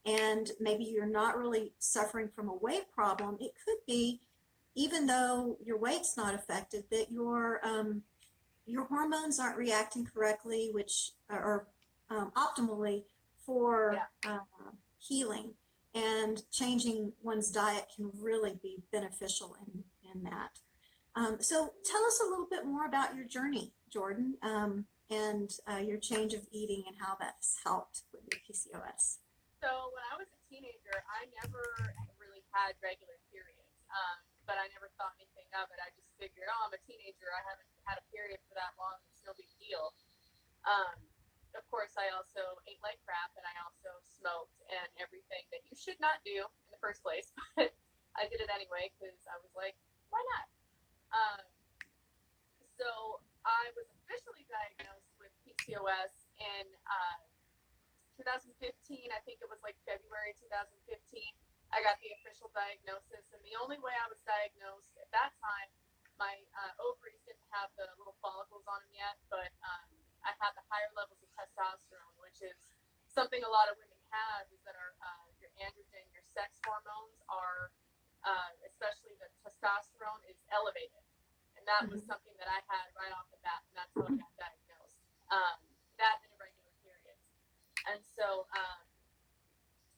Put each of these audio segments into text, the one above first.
and maybe you're not really suffering from a weight problem. It could be, even though your weight's not affected, that your hormones aren't reacting correctly, which or optimally for healing. And changing one's diet can really be beneficial in that. So tell us a little bit more about your journey, Jordan, and your change of eating and how that's helped with your PCOS. So when I was a teenager, I never really had regular periods, but I never thought anything of it. I just figured, oh, I'm a teenager. I haven't had a period for that long. It's no big deal. Um, of course, I also ate like crap, and I also smoked and everything that you should not do in the first place. But I did it anyway because I was like, why not? Um, so I was officially diagnosed with PCOS in 2015. I think it was like February 2015. I got the official diagnosis, and the only way I was diagnosed at that time, my ovaries didn't have the little follicles on them yet, but I had the higher levels of testosterone, which is something a lot of women have, is that your androgen, your sex hormones are, especially the testosterone, is elevated. And that was Mm-hmm. something that I had right off the bat, and that's how I got diagnosed. That and irregular periods. And so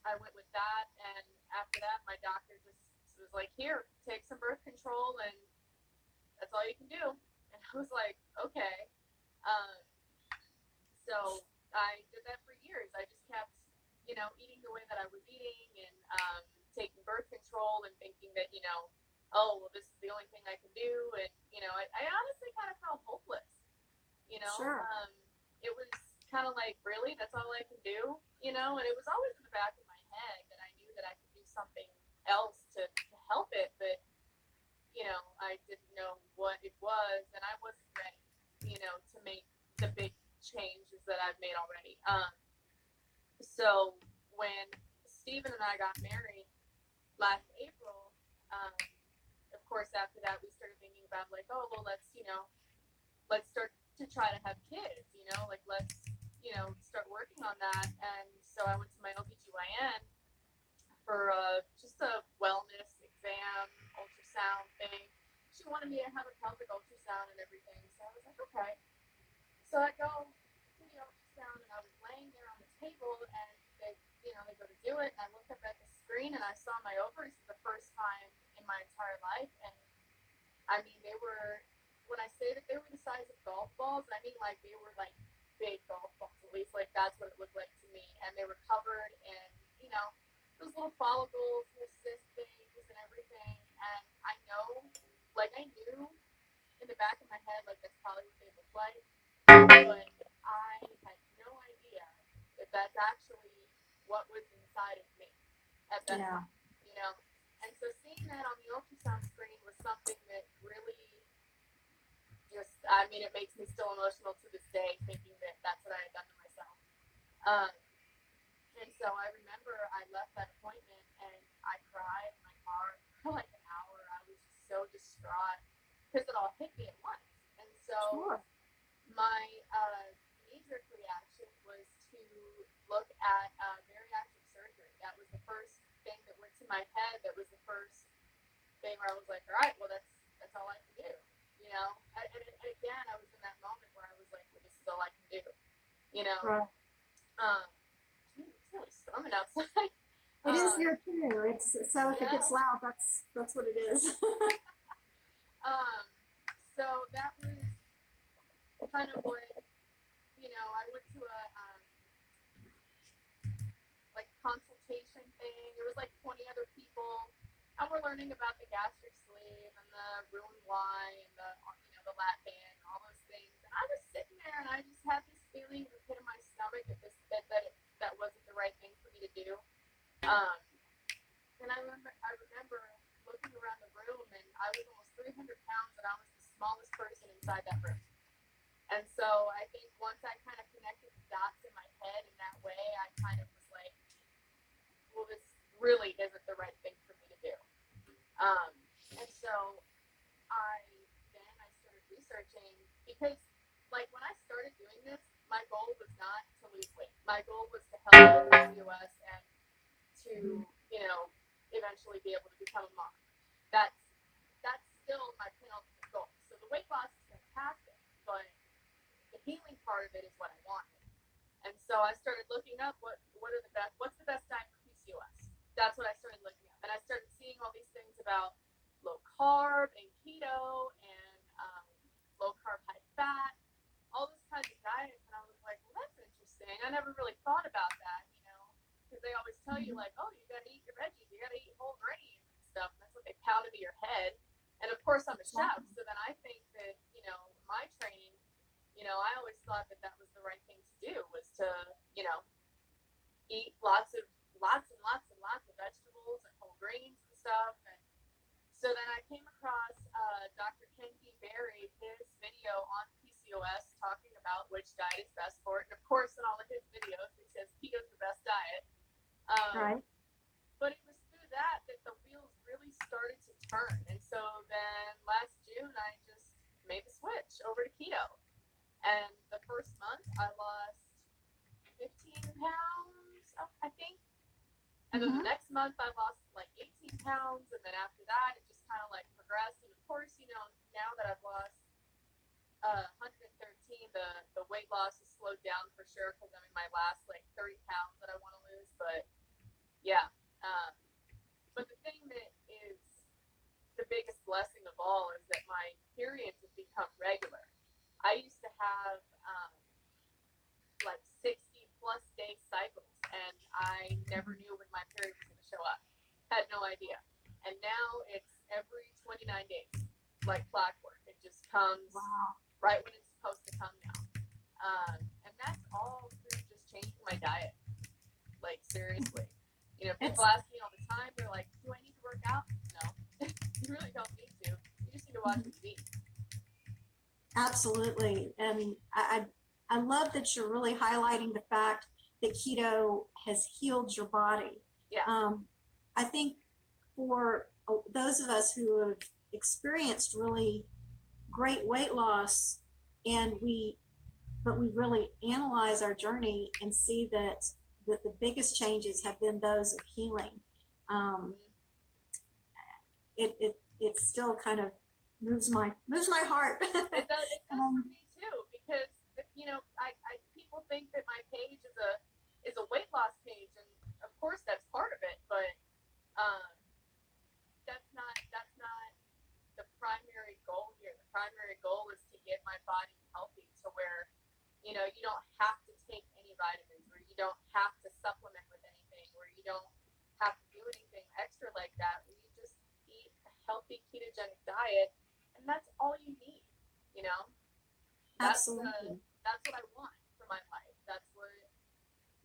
I went with that, and after that, my doctor just was like, "Here, take some birth control, and that's all you can do." And I was like, "Okay." Um, so I did that for years. I just kept, eating the way that I was eating, and taking birth control, and thinking that, oh, well, this is the only thing I can do, and I honestly kind of felt hopeless. You know, Sure. um, it was kind of like, really, that's all I can do, and it was always in the back of my head that I knew that I could do something else to help it, but, I didn't know what it was, and I wasn't ready, to make the big changes that I've made already. So when Steven and I got married last April, um, of course, after that, we started thinking about, like, oh, well, let's start to try to have kids, like, let's, start working on that. And so I went to my OBGYN for just a wellness exam, ultrasound thing. She wanted me to have a pelvic ultrasound and everything. So I was like, okay. So I go to the ultrasound, and I was laying there on the table, and they go to do it. And I looked up at the screen, and I saw my ovaries for the first time in my entire life. And I mean, they were, when I say that they were the size of golf balls, I mean, like, they were like big golf balls, at least, like, that's what it looked like to me. And they were covered in, those little follicles, little cyst things, and everything. And I knew in the back of my head, like, that's probably what they look like. But I had no idea that that's actually what was inside of me at that Yeah. time, you know? And so seeing that on the ultrasound screen was something that really just, I mean, it makes me still emotional to this day, thinking that that's what I had done to myself. Um, and so I remember I left that appointment, and I cried in my car for like an hour. I was just so distraught because it all hit me at once. And so Sure. my knee-jerk reaction was to look at bariatric surgery. That was the first thing that went to my head. That was the first thing where I was like, all right, well, that's all I can do. And again, I was in that moment where I was like, well, this is all I can do. You know, Right. um, it's really storming outside. It is um, here too. It's so if it yeah. gets loud, that's what it is. um, so that was kind of what I went to a like consultation thing. It was like 20 other people, and we're learning about the gastric sleeve and the Roux-en-Y and the lat band and all those things. And I was sitting there, and I just had this feeling in the pit of my stomach that wasn't the right thing for me to do. Um, and I remember looking around the room, and I was almost 300 pounds, and I was the smallest person inside that room. And so I think once I kind of connected the dots in my head in that way, I kind of was like, well, this really isn't the right thing for me to do. Um, and so I started researching, because, like, when I started doing this, my goal was not to lose weight. My goal was to help with PCOS, and to, you know, eventually be able to become a mom. That's still my penultimate goal. So the weight loss is fantastic, but the healing part of it is what I wanted. And so I started looking up what's the best diet for PCOS. That's what I started looking up, and I started seeing all these things about low carb and keto and low carb, high fat, all those kinds of diets, and I was like, well, that's interesting. I never really thought about that, you know, because they always tell you like, oh, you got to eat your veggies, you got to eat whole grains and stuff. And that's what they pound into your head. And of course, I'm a chef, so then I think that, you know, my training, you know, I always thought that that was the right thing to do, was to, you know, eat lots and lots of vegetables and whole grains and stuff. And so then I came across Dr. Kenji Berry, his video on PCOS, talking about which diet is best for it. And of course, in all of his videos, he says keto's the best diet. Right. But it was through that the wheels really started to turn. And so then last June, I just made the switch over to keto. And the first month, I lost 15 pounds, I think. And then the next month, I lost like 18 pounds. And then after that, it just kind of like progressed. And of course, you know, now that I've lost 113, the weight loss has slowed down for sure, because I'm in my last like 30 pounds that I want to lose. But yeah. But the thing that is the biggest blessing of all is that my periods have become regular. I used to have like 60 plus day cycles, and I never knew when my period was going to show up. Had no idea. And now it's every 29 days, like clockwork. It just comes right when it's supposed to come now. And that's all through just changing my diet. Like, seriously. You know, people ask me all the time, they're like, do I need to work out? No. You really don't need to. You just need to watch what you eat. Absolutely. And I love that you're really highlighting the fact that keto has healed your body. Yeah. I think for those of us who have experienced really great weight loss, but we really analyze our journey and see that the biggest changes have been those of healing. It still kind of moves my heart. It does for me too, because you know, I people think that my page is a weight loss page, and of course that's part of it, but that's not the primary goal here. The primary goal is to get my body healthy to where, you know, you don't have to take any vitamins, or you don't have to supplement with anything, or you don't have to do anything extra like that. Where you just eat a healthy ketogenic diet, and that's all you need. You know, Absolutely. That's what I want for my life. That's what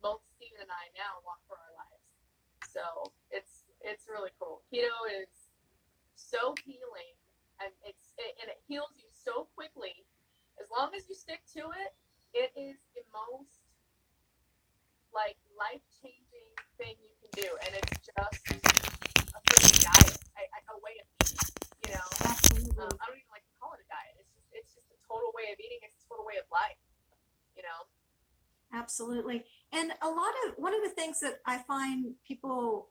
both Steven and I now want for our lives. So it's really cool. Keto is so healing, and it heals you so quickly. As long as you stick to it, it is the most like life-changing thing you can do, and it's just a freaking diet, a way of eating. You know, I don't even like to call it a diet. It's just a total way of eating. It's a total way of life. You know. Absolutely. And one of the things that I find people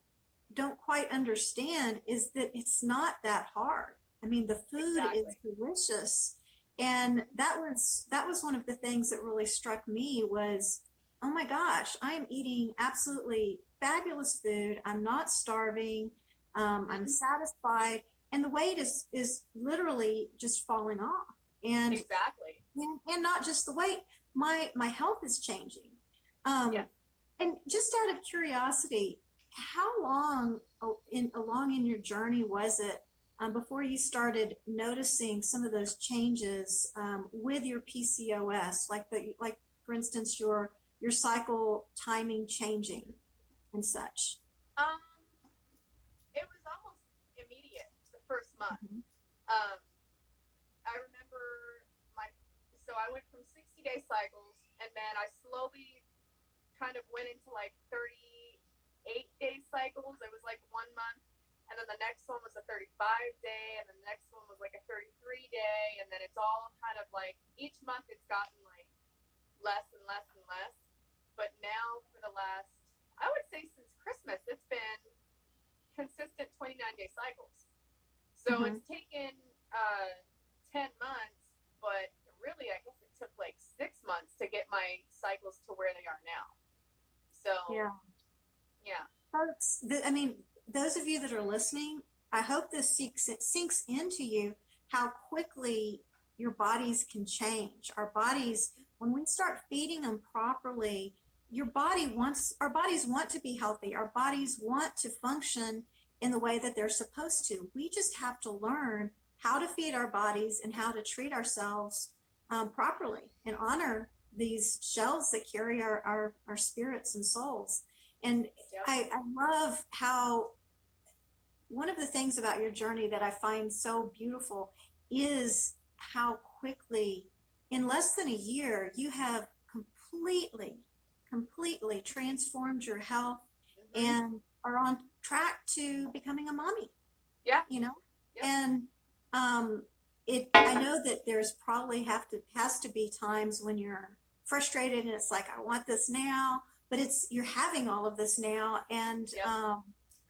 don't quite understand is that it's not that hard. I mean, the food is delicious. And that was one of the things that really struck me was, oh my gosh, I am eating absolutely fabulous food. I'm not starving. I'm satisfied. And the weight is literally just falling off. And exactly. And not just the weight, my health is changing. And just out of curiosity, how long along in your journey was it before you started noticing some of those changes with your PCOS, like for instance your cycle timing changing and such? It was almost immediate the first month. I remember so I went from 60-day cycles, and then I slowly kind of went into like 38-day cycles. It was like 1 month, and then the next one was a 35-day, and then the next one was like a 33-day, and then it's all kind of like each month it's gotten like less and less and less. But now for the last, I would say since Christmas, it's been 29-day cycles. So Mhm. it's taken 10 months, but really, I guess it took like 6 months to get my cycles to where they are now. So, Yeah. yeah. Folks, I mean, those of you that are listening, I hope this sinks into you how quickly your bodies can change. Our bodies, when we start feeding them properly, our bodies want to be healthy. Our bodies want to function in the way that they're supposed to. We just have to learn how to feed our bodies and how to treat ourselves properly and honor these shells that carry our spirits and souls. And Yep. I love how one of the things about your journey that I find so beautiful is how quickly, in less than a year, you have completely transformed your health Mm-hmm. and are on track to becoming a mommy, Yeah. you know? Yep. And I know that there's probably has to be times when you're frustrated and it's like, I want this now, but you're having all of this now. And Yep.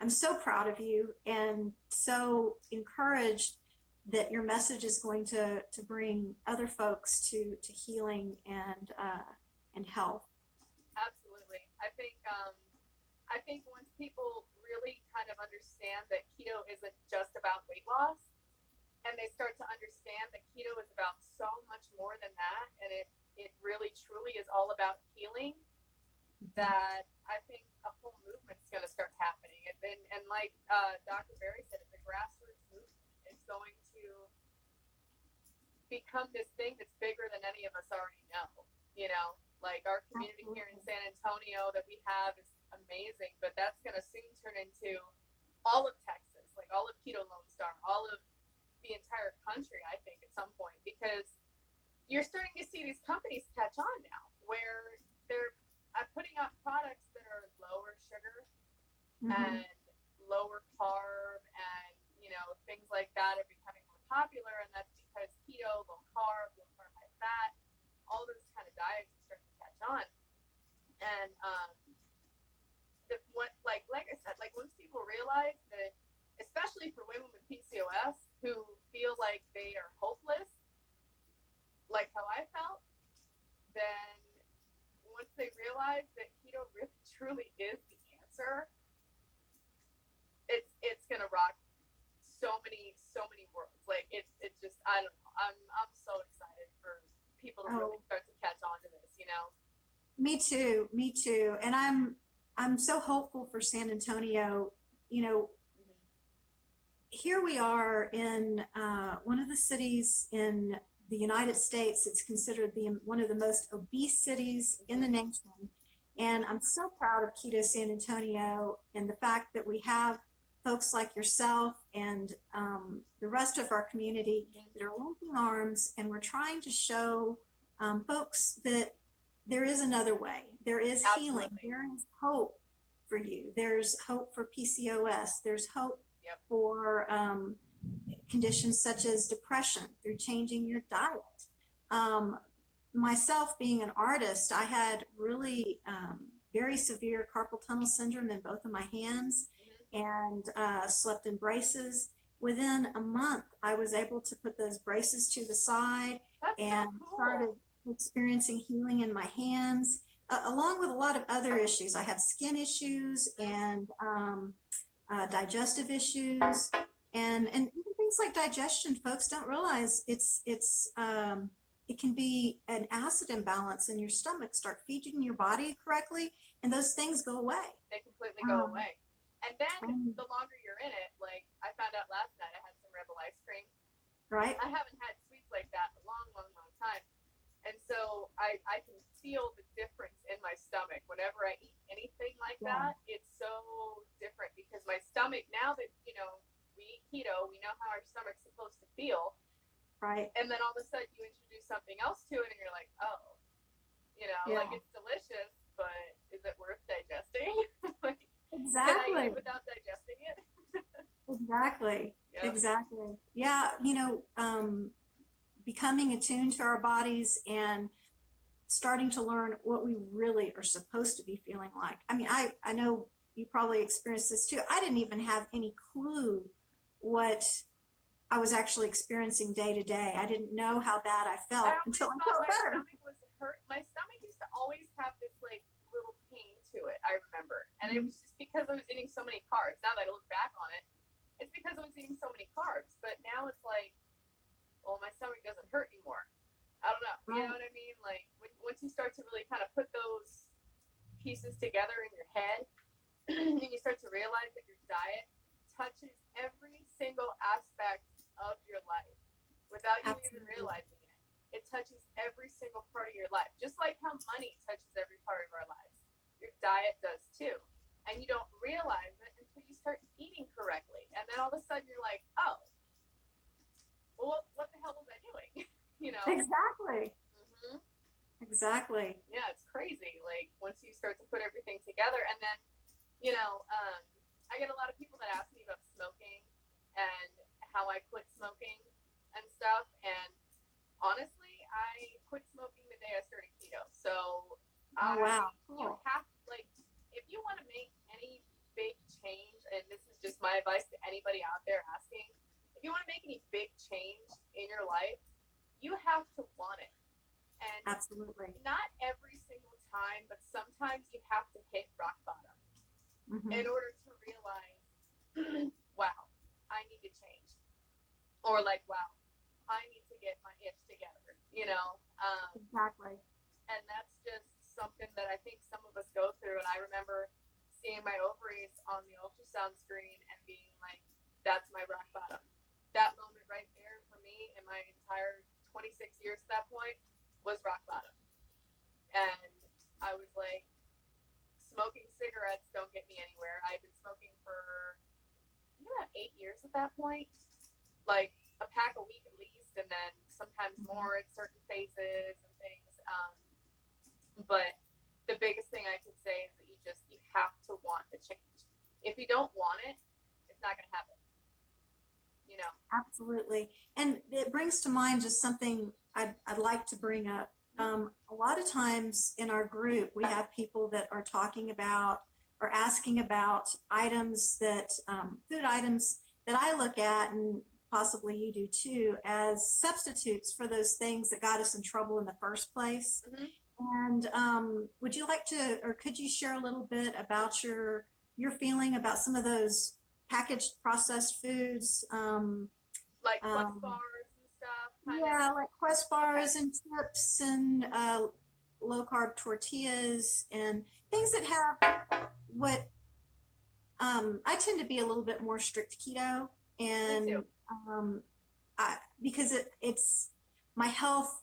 I'm so proud of you and so encouraged that your message is going to bring other folks to healing and health. Absolutely. I think once people really kind of understand that keto isn't just about weight loss, and they start to understand that keto is about so much more than that, and it really truly is all about healing, that I think a whole movement's going to start happening. And like Dr. Berry said, it's a grassroots movement. It's going to become this thing that's bigger than any of us already know. You know, like our community here in Absolutely. San Antonio that we have is amazing, but that's going to soon turn into all of Texas, like all of Keto Lone Star, all of the entire country, I think, at some point, because you're starting to see these companies catch on now where they're putting out products that are lower sugar Mm-hmm. and lower carb, and things like that are becoming more popular, and that's because keto, low carb, high fat, all those kind of diets are starting to catch on. And like I said, like once people realize that, especially for women with PCOS who feel like they are hopeless, like how I felt, then once they realize that keto really truly is the answer, it's gonna rock so many worlds. Like it's just, I don't know. I'm so excited for people to really Oh, start to catch on to this. me too. Me too. And I'm so hopeful for San Antonio. You know, Mm-hmm. here we are in one of the cities in the United States. It's considered one of the most obese cities in the Mm-hmm. nation. And I'm so proud of Keto San Antonio and the fact that we have folks like yourself and the rest of our community Mm-hmm. that are linking arms, and we're trying to show folks that there is another way. There is healing. Absolutely. There is hope for you. There's hope for PCOS. There's hope Yep. for conditions such as depression through changing your diet. Um, Myself, being an artist, I had really very severe carpal tunnel syndrome in both of my hands Mm-hmm. and slept in braces. Within a month, I was able to put those braces to the side That's so and started cool. experiencing healing in my hands, along with a lot of other issues. I have skin issues Mm-hmm. and digestive issues, and even things like digestion. Folks don't realize it can be an acid imbalance in your stomach. Start feeding your body correctly, and those things go away. They completely go Um, away. And then um, the longer you're in it, like I found out last night, I had some Rebel ice cream. right? I haven't had sweets like that in a long time. And so I can feel the difference in my stomach whenever I eat anything like Yeah, that. It's so different because my stomach, now that, we eat keto, we know how our stomach's supposed to feel. right. And then all of a sudden you introduce something else to it and you're like, oh, Yeah, like it's delicious, but is it worth digesting? Like, can I eat exactly. it without digesting it? Exactly. Yep. Exactly. Yeah, becoming attuned to our bodies and starting to learn what we really are supposed to be feeling like. I mean, I know you probably experienced this too. I didn't even have any clue what I was actually experiencing day to day. I didn't know how bad I I felt always until I thought felt my better. stomach was hurt. My stomach used to always have this like little pain to it, I remember. And it was just because I was eating so many carbs. Now that I look back on it, it's because I was eating so many carbs. But now it's like, well, my stomach doesn't hurt anymore. I don't know. You Right. know what I mean? Like once you start to really kind of put those pieces together in your head, and you start to realize that your diet touches every single aspect of your life without you even Absolutely. realizing it. It touches every single part of your life, just like how money touches every part of our lives. Your diet does too. And you don't realize it until you start eating correctly. And then all of a sudden you're like, oh, well, what the hell was I doing? you know? Exactly. Mm-hmm. Exactly. Yeah, it's crazy. Like once you start to put everything together, and then I get a lot of people that ask me about smoking and how I quit smoking and stuff. And honestly, I quit smoking the day I started keto. So Oh, wow. you Cool. have like, if you want to make any big change, and this is just my advice to anybody out there asking, if you want to make any big change in your life, you have to want it. And Absolutely. not every single time, but sometimes you have to hit rock bottom Mm-hmm. in order to realize, wow, I need to change. Or like, wow, I need to get my ish together. Exactly. And that's just something that I think some of us go through. And I remember seeing my ovaries on the ultrasound screen and being like, that's my rock bottom. That moment right there for me in my entire 26 years at that point was rock bottom. And I was like, smoking cigarettes don't get me anywhere. I've been smoking for about 8 years at that point, like a pack a week at least, and then sometimes more in certain phases and things. But the biggest thing I can say is that you have to want the change. If you don't want it, it's not going to happen. You know. Absolutely. And it brings to mind just something I'd like to bring up. A lot of times in our group, we have people that are talking about or asking about items that, food items that I look at, and possibly you do too, as substitutes for those things that got us in trouble in the first place. Mm-hmm. And would you like to, or could you share a little bit about your feeling about some of those packaged processed foods? Like Quest Um, bars and stuff, kind of. yeah, like Quest Okay. bars and chips and low carb tortillas and things that have what I tend to be a little bit more strict keto, Me too. and um, because it's my health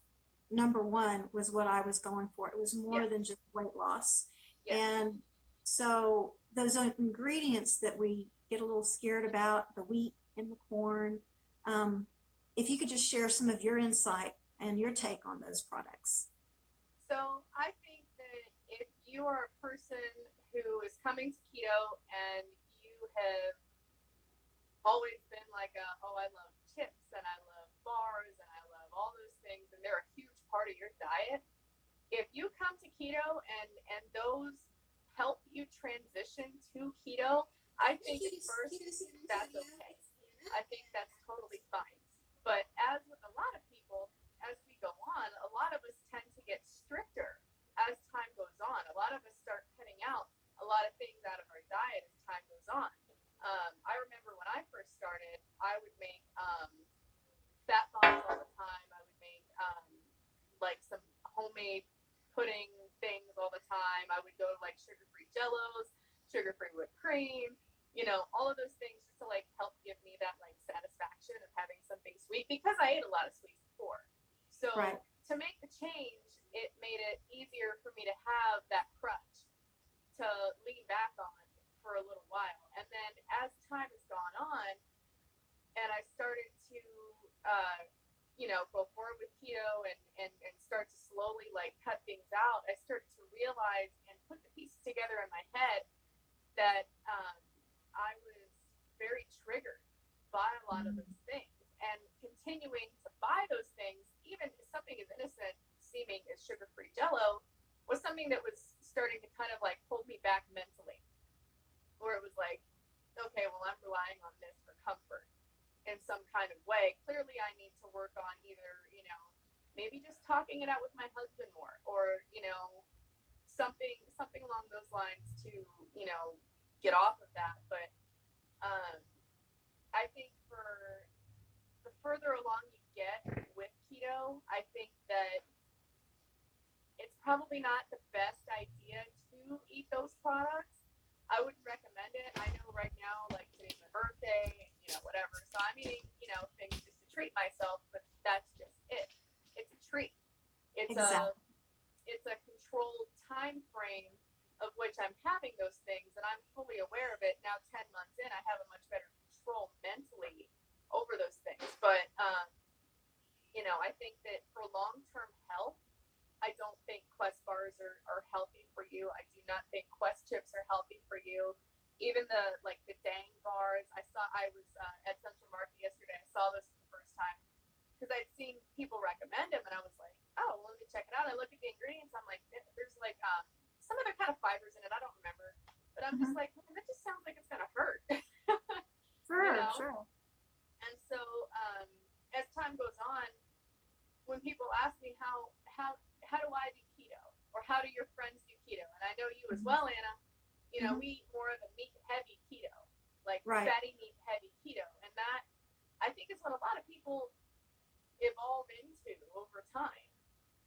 number one was what I was going for. It was more Yes. than just weight loss. Yes. And so those ingredients that we get a little scared about, the wheat and the corn, um, if you could just share some of your insight and your take on those products. So I think that if you are a person who is coming to keto and you have always been like oh, I love chips and I love bars and I love all those things and they're a huge part of your diet. If you come to keto and those help you transition to keto, I think at first that's okay. I think that's totally fine. But as with a lot of people, as we go on, a lot of us tend to get stricter as time goes on. A lot of us start cutting out a lot of things out of our diet as time goes on. I remember when I first started, I would make fat bombs all the time. I would make like some homemade pudding things all the time. I would go to like sugar-free jellos, sugar-free whipped cream, all of those things just to like help give me that like satisfaction of having something sweet because I ate a lot of sweets before. Right. So to make the change, it made it easier for me to have that crutch to lean back on for a little while. And then as time has gone on and I started to go forward with keto and start to slowly like cut things out, I started to realize and put the pieces together in my head that I was very triggered by a lot of those things. And continuing to buy those things, even something as innocent seeming as sugar-free jello, was something that was starting to kind of like hold me back mentally. where it was like, okay, well, I'm relying on this for comfort in some kind of way. Clearly, I need to work on either, maybe just talking it out with my husband more, or, something along those lines to, get off of that. But I think for the further along you get with keto, I think that it's probably not the best idea to eat those products. I wouldn't recommend it. I know right now, like today's my birthday, whatever. So I'm eating, things just to treat myself, but that's just it. It's a treat. It's Exactly. it's a controlled time frame of which I'm having those things, and I'm fully aware of it. Now 10 months in, I have a much better control mentally over those things. But I think that for long-term health, I don't think Quest bars are healthy for you. I do not think Quest chips are healthy for you. Even the Dang bars. I was at Central Market yesterday. I saw this for the first time because I'd seen people recommend them, and I was like, oh, well, let me check it out. I look at the ingredients. I'm like, there's like some other kind of fibers in it. I don't remember, but I'm just like, man, that just sounds like it's gonna hurt. Sure. And so as time goes on, when people ask me how do I do keto, or how do your friends do keto, and I know you as well, Anna, we eat more of a meat heavy keto, like Right. fatty meat heavy keto, and that I think is what a lot of people evolve into over time,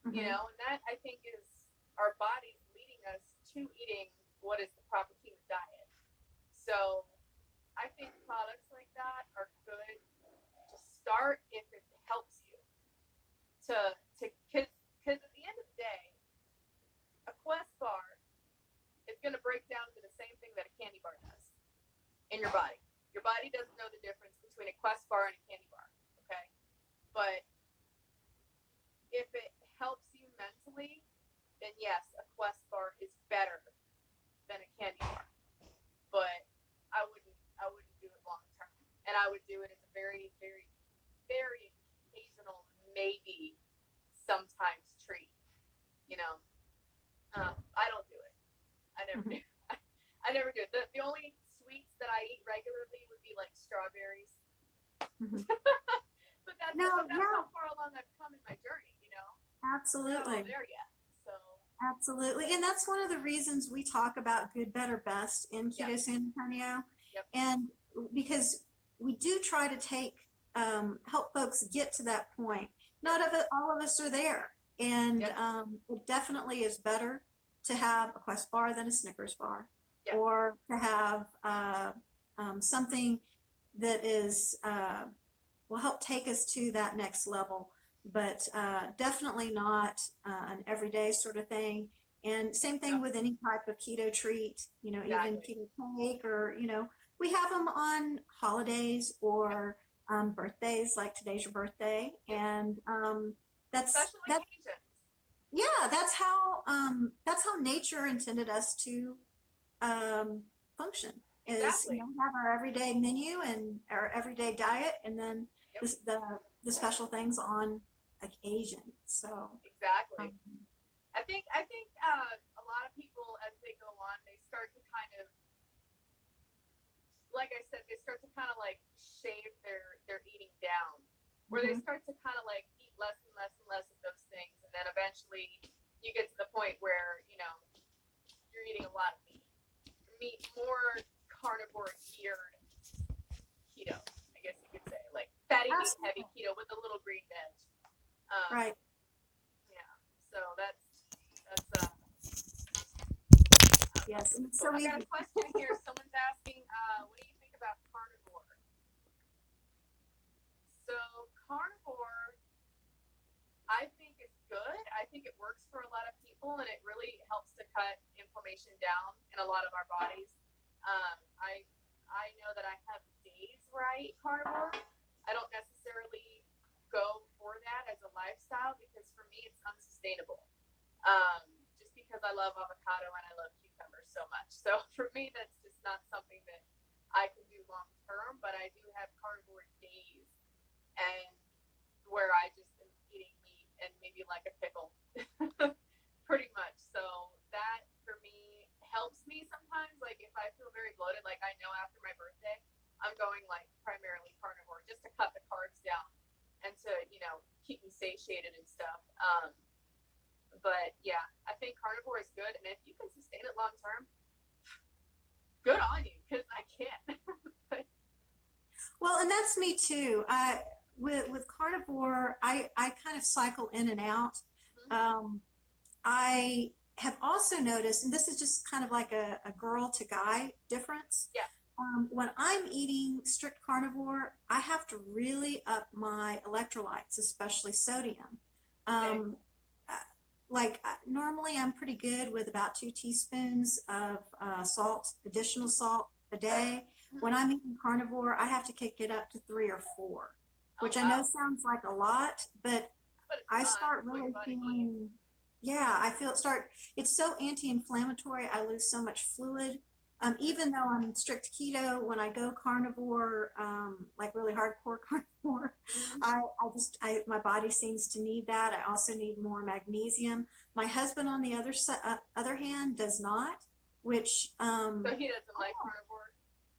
and that I think is our bodies leading us to eating what is the proper keto diet. So I think products like that are good to start if it helps you to because at the end of the day, a Quest bar is going to break down to the same thing that a candy bar does in your body. Your body doesn't know the difference between a Quest bar and a candy bar, okay? But if it helps you mentally, then yes, a Quest bar is better than a candy bar. But I wouldn't do it long term, and I would do it as a very, very, very occasional, maybe sometimes treat. I don't do it. I never do. I never do it. The only sweets that I eat regularly would be like strawberries. But that's how far along I've come in my journey. Absolutely. I'm not there yet. So Absolutely. And that's one of the reasons we talk about good, better, best in Keto San Antonio. Yep. And because we do try to help folks get to that point. Not all of us are there. And it definitely is better to have a Quest bar than a Snickers bar, or to have something that is will help take us to that next level, but definitely not an everyday sort of thing. And same thing with any type of keto treat, even keto cake, or we have them on holidays or birthdays, like today's your birthday, and that's how nature intended us to function. Is have our everyday menu and our everyday diet, and then the special things on occasion. So exactly. I think a lot of people, as they go on, they start to kind of, like I said, they start to kind of like shave their eating down, where they start to kind of like eat less and less and less of those things, and then eventually you get to the point where you're eating a lot of meat, more carnivore geared keto, I guess you could say, like fatty meat heavy keto with a little green veg. Right. Yeah. So that's yes. So I got a question here. Someone's asking, what do you think about carnivore? So carnivore, I think is good. I think it works for a lot of people, and it really helps to cut inflammation down in a lot of our bodies. I know that I have days where I eat carnivore. I don't necessarily go for that as a lifestyle, because for me it's unsustainable. Just because I love avocado and I love cucumbers so much. So for me, that's just not something that I can do long term. But I do have carnivore days, and where I just am eating meat and maybe like a pickle, pretty much. So that for me helps me sometimes. like if I feel very bloated, like I know after my birthday, I'm going like primarily carnivore just to cut the carbs down and to, you know, keep me satiated and stuff. But yeah, I think carnivore is good, and if you can sustain it long term, good on you, because I can't. Well, and that's me too. With carnivore, I kind of cycle in and out. Um, I have also noticed, and this is just kind of like a girl to guy difference. Yeah. When I'm eating strict carnivore, I have to really up my electrolytes, especially sodium. Um, uh, normally, I'm pretty good with about 2 teaspoons of salt, additional salt a day. When I'm eating carnivore, I have to kick it up to 3 or 4, which I know sounds like a lot, but I start really feeling, yeah, I feel it's so anti-inflammatory. I lose so much fluid. Even though I'm strict keto, when I go carnivore, like really hardcore carnivore, my body seems to need that. I also need more magnesium. My husband, on the other hand, does not, which, So he doesn't like carnivore?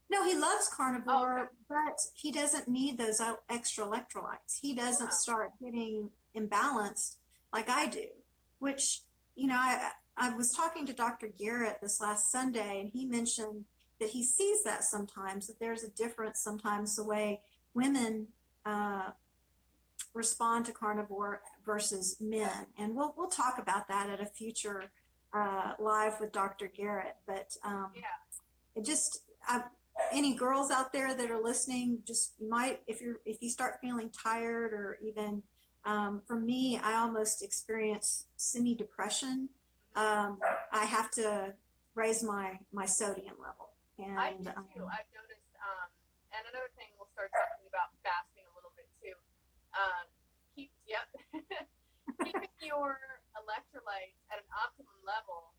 no, he loves carnivore, but he doesn't need those extra electrolytes. He doesn't start getting imbalanced like I do, which, you know, I was talking to Dr. Garrett this last Sunday, and he mentioned that he sees that sometimes, that there's a difference sometimes the way women respond to carnivore versus men. And we'll talk about that at a future live with Dr. Garrett. But it just, any girls out there that are listening, just might, if you start feeling tired, or even for me, I almost experience semi-depression. I have to raise my sodium level. And I do too. I've noticed, and another thing, we'll start talking about fasting a little bit too. Keeping your electrolytes at an optimum level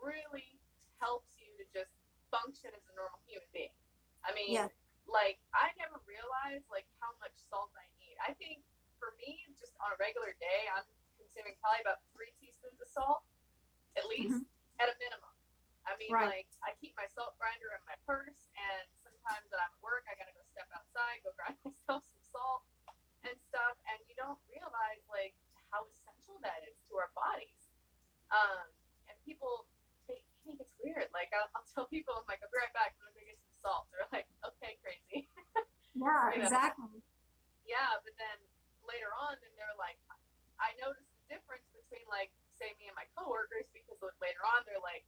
really helps you to just function as a normal human being. I mean, like, I never realized like how much salt I need. I think for me, just on a regular day, I'm consuming probably about 3 teaspoons of salt, at least, at a minimum. I mean, like, I keep my salt grinder in my purse, and sometimes when I'm at work, I gotta go step outside, go grind myself some salt and stuff, and you don't realize like how essential that is to our bodies. And people, they think it's weird. Like, I'll tell people, I'm like, I'll be right back, I'm gonna go get some salt. They're like, okay, crazy. Yeah, exactly. Yeah, but then later on, then they're like, I noticed the difference between, like, say, me and my coworkers, because later on they're like,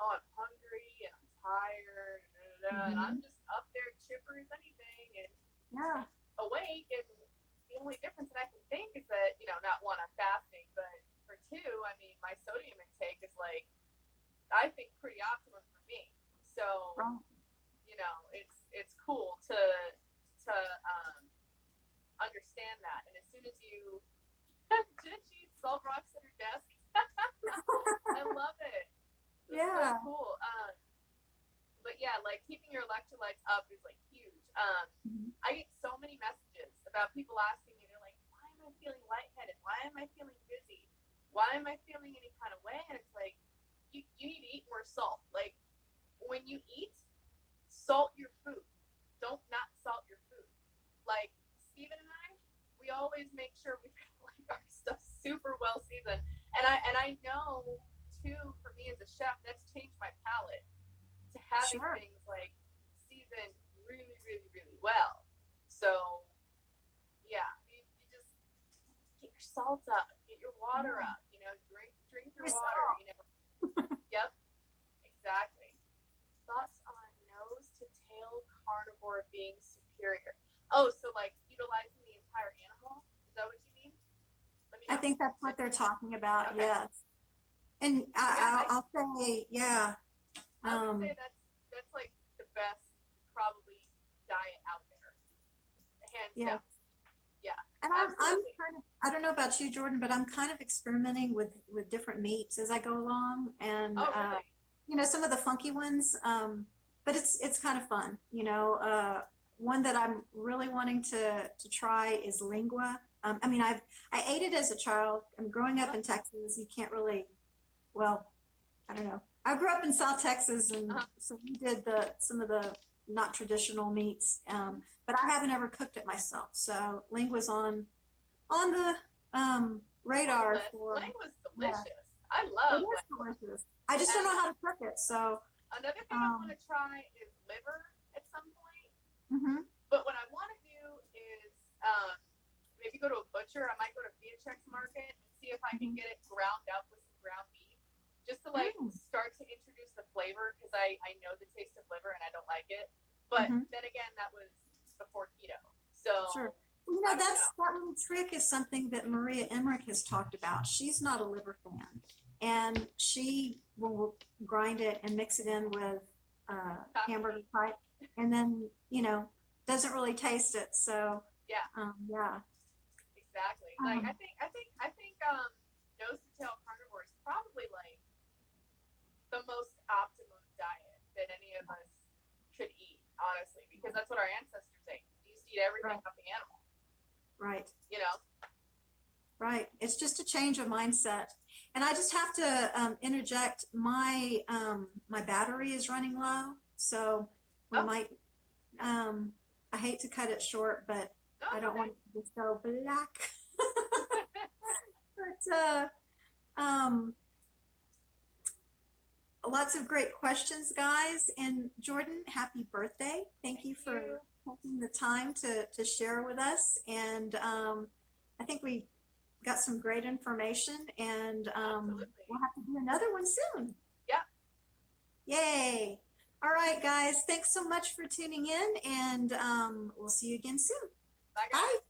oh, I'm hungry and I'm tired, and I'm just up there chipper as anything and awake. And the only difference that I can think is that, you know, not one, I'm fasting, but for two, I mean, my sodium intake is like, I think, pretty optimum for me. So, you know, it's cool to understand that. And as soon as you she salt rocks at her desk. I love it. It's so cool. But yeah, like, keeping your electrolytes up is like huge. I get so many messages about people asking me, they're like, why am I feeling lightheaded? Why am I feeling dizzy? Why am I feeling any kind of way? And it's like, you need to eat more salt. Like, when you eat, salt your food. Don't not salt your food. Like, Steven and I, we always make sure we like our stuff super well seasoned. And I know too, for me as a chef, that's changed my palate to having things like seasoned really, really, really well. So yeah, you just get your salt up, get your water up, you know, drink your water, you know. Yep, exactly. Thoughts on nose to tail carnivore being superior? Oh, so like utilizing the entire animal? Is that what you mean? I think that's what they're talking about. Okay. Yes. And I'll say, I would say that's like the best probably diet out there, hands down. Yeah. And I'm kind of, I don't know about you, Jordan, but I'm kind of experimenting with different meats as I go along, and really? you know, some of the funky ones. But it's kind of fun. You know, one that I'm really wanting to try is lingua. I mean, I ate it as a child. I'm growing up in Texas. You can't really, well, I don't know. I grew up in South Texas, and Uh-huh. so we did some of the not traditional meats, but I haven't ever cooked it myself. So Ling was on the On the radar list. for, Ling was yeah, delicious. I it love is Ling. delicious. I just don't And know how to cook it. So, another thing I want um, to try is liver at some point. mhm, But what I want to do is maybe go to a butcher. I might go to Beatrix Market and see if I can mhm, get it ground up with some ground beef, just to like mm, start to introduce the flavor because I know the taste of liver and I don't like it. But mhm, then again, that was before keto, so sure. Well, I don't know. that little trick is something that Maria Emmerich has talked about. She's not a liver fan, and she will grind it and mix it in with Chocolate hamburger meat. pie, and then doesn't really taste it. So, Yeah, yeah. exactly. Like Um, I think nose to tail carnivore is probably like the most optimum diet that any of us could eat, honestly, because that's what our ancestors ate. You used to eat everything right, off the animal, right. you know? Right. It's just a change of mindset. And I just have to interject. My battery is running low, so we Oh, might. Um, I hate to cut it short, but no, I it's don't okay. want it to just go black. But lots of great questions, guys. And Jordan, happy birthday! Thank Thank you you. for taking the time to share with us. And I think we got some great information, and we'll Absolutely. have to do another one soon. Yeah. Yay! All right, guys, thanks so much for tuning in, and we'll see you again soon. Bye, Bye. guys.